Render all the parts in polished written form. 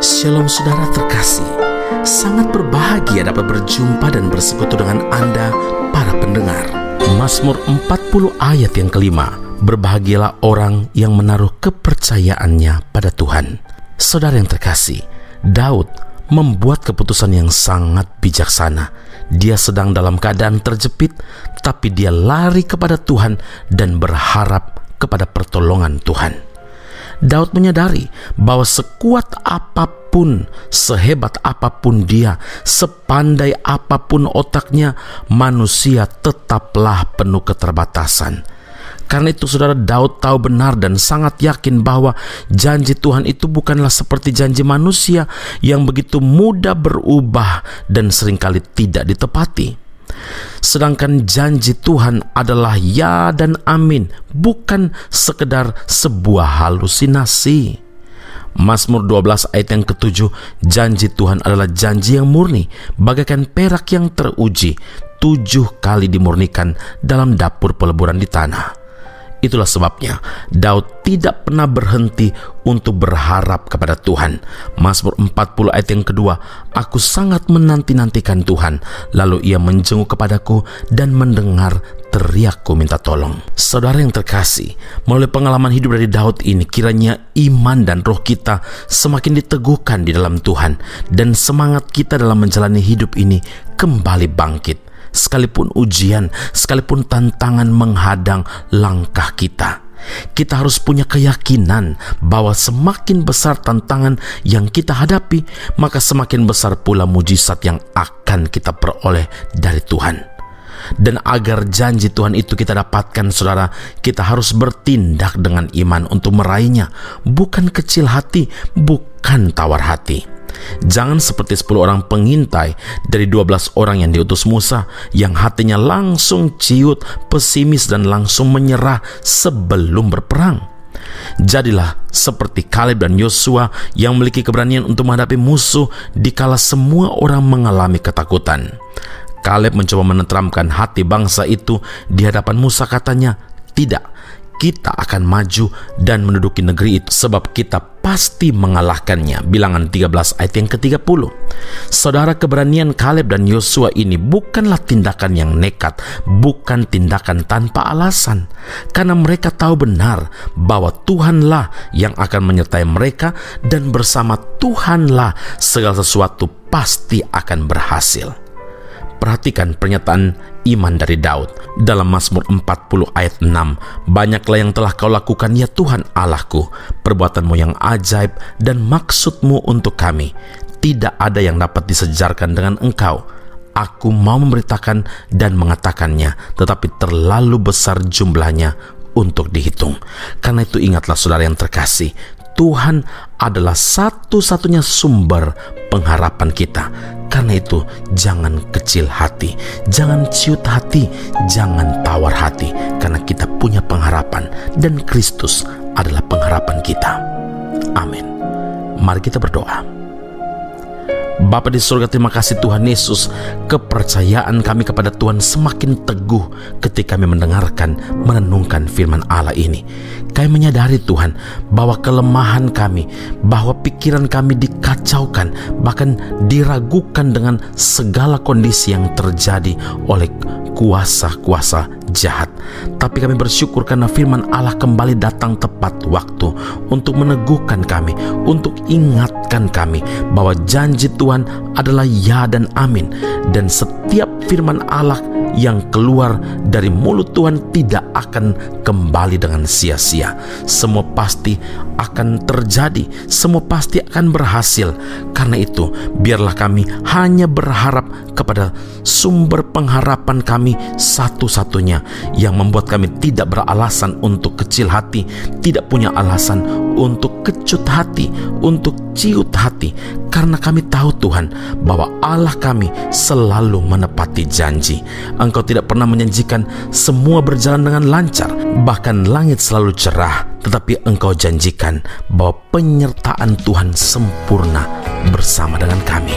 Shalom saudara terkasih, sangat berbahagia dapat berjumpa dan bersekutu dengan Anda para pendengar. Mazmur 40 ayat yang kelima, berbahagialah orang yang menaruh kepercayaannya pada Tuhan. Saudara yang terkasih, Daud membuat keputusan yang sangat bijaksana. Dia sedang dalam keadaan terjepit, tapi dia lari kepada Tuhan dan berharap kepada pertolongan Tuhan. Daud menyadari bahwa sekuat apapun, sehebat apapun dia, sepandai apapun otaknya, manusia tetaplah penuh keterbatasan. Karena itu saudara, Daud tahu benar dan sangat yakin bahwa janji Tuhan itu bukanlah seperti janji manusia yang begitu mudah berubah dan seringkali tidak ditepati. Sedangkan janji Tuhan adalah ya dan amin, bukan sekedar sebuah halusinasi. Mazmur 12 ayat yang ke-7, janji Tuhan adalah janji yang murni, bagaikan perak yang teruji, 7 kali dimurnikan dalam dapur peleburan di tanah. Itulah sebabnya Daud tidak pernah berhenti untuk berharap kepada Tuhan. Mazmur 40 ayat yang kedua, aku sangat menanti-nantikan Tuhan, lalu ia menjenguk kepadaku dan mendengar teriakku minta tolong. Saudara yang terkasih, melalui pengalaman hidup dari Daud ini, kiranya iman dan roh kita semakin diteguhkan di dalam Tuhan, dan semangat kita dalam menjalani hidup ini kembali bangkit. Sekalipun ujian, sekalipun tantangan menghadang langkah kita, kita harus punya keyakinan bahwa semakin besar tantangan yang kita hadapi, maka semakin besar pula mujizat yang akan kita peroleh dari Tuhan. Dan agar janji Tuhan itu kita dapatkan, saudara, kita harus bertindak dengan iman untuk meraihnya, bukan kecil hati, bukan tawar hati. Jangan seperti 10 orang pengintai dari 12 orang yang diutus Musa, yang hatinya langsung ciut, pesimis, dan langsung menyerah sebelum berperang. Jadilah seperti Kaleb dan Yosua yang memiliki keberanian untuk menghadapi musuh dikala semua orang mengalami ketakutan. Kaleb mencoba menenteramkan hati bangsa itu di hadapan Musa. Katanya, tidak, kita akan maju dan menduduki negeri itu, sebab kita pasti mengalahkannya. Bilangan 13 ayat yang ke-30. Saudara, keberanian Kaleb dan Yosua ini bukanlah tindakan yang nekat, bukan tindakan tanpa alasan, karena mereka tahu benar bahwa Tuhanlah yang akan menyertai mereka, dan bersama Tuhanlah segala sesuatu pasti akan berhasil. Perhatikan pernyataan iman dari Daud dalam Mazmur 40 ayat 6. Banyaklah yang telah kau lakukan ya Tuhan Allahku, perbuatanmu yang ajaib dan maksudmu untuk kami. Tidak ada yang dapat disejarkan dengan engkau. Aku mau memberitakan dan mengatakannya, tetapi terlalu besar jumlahnya untuk dihitung. Karena itu ingatlah saudara yang terkasih, Tuhan adalah satu-satunya sumber pengharapan kita. Karena itu jangan kecil hati, jangan ciut hati, jangan tawar hati, karena kita punya pengharapan dan Kristus adalah pengharapan kita. Amin. Mari kita berdoa. Bapa di surga, terima kasih Tuhan Yesus, kepercayaan kami kepada Tuhan semakin teguh ketika kami mendengarkan, merenungkan firman Allah ini. Kami menyadari Tuhan bahwa kelemahan kami, bahwa pikiran kami dikacaukan, bahkan diragukan dengan segala kondisi yang terjadi oleh kuasa-kuasa jahat. Tapi kami bersyukur karena firman Allah kembali datang tepat waktu untuk meneguhkan kami, untuk ingatkan kami bahwa janji Tuhan adalah ya dan amin. Dan setiap firman Allah yang keluar dari mulut Tuhan tidak akan kembali dengan sia-sia. Semua pasti akan terjadi, semua pasti akan berhasil. Karena itu, biarlah kami hanya berharap kepada sumber pengharapan kami satu-satunya, yang membuat kami tidak beralasan untuk kecil hati, tidak punya alasan untuk kecut hati, untuk ciut hati. Karena kami tahu Tuhan bahwa Allah kami selalu menepati janji. Engkau tidak pernah menjanjikan semua berjalan dengan lancar, bahkan langit selalu cerah, tetapi Engkau janjikan bahwa penyertaan Tuhan sempurna bersama dengan kami.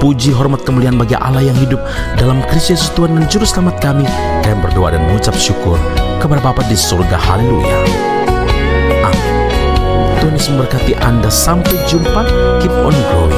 Puji, hormat, kemuliaan bagi Allah yang hidup dalam Kristus Yesus Tuhan dan Juru Selamat kami. Kami berdoa dan mengucap syukur kepada Bapa di surga. Haleluya. Amin. Tuhan Yesus memberkati Anda. Sampai jumpa. Keep on growing.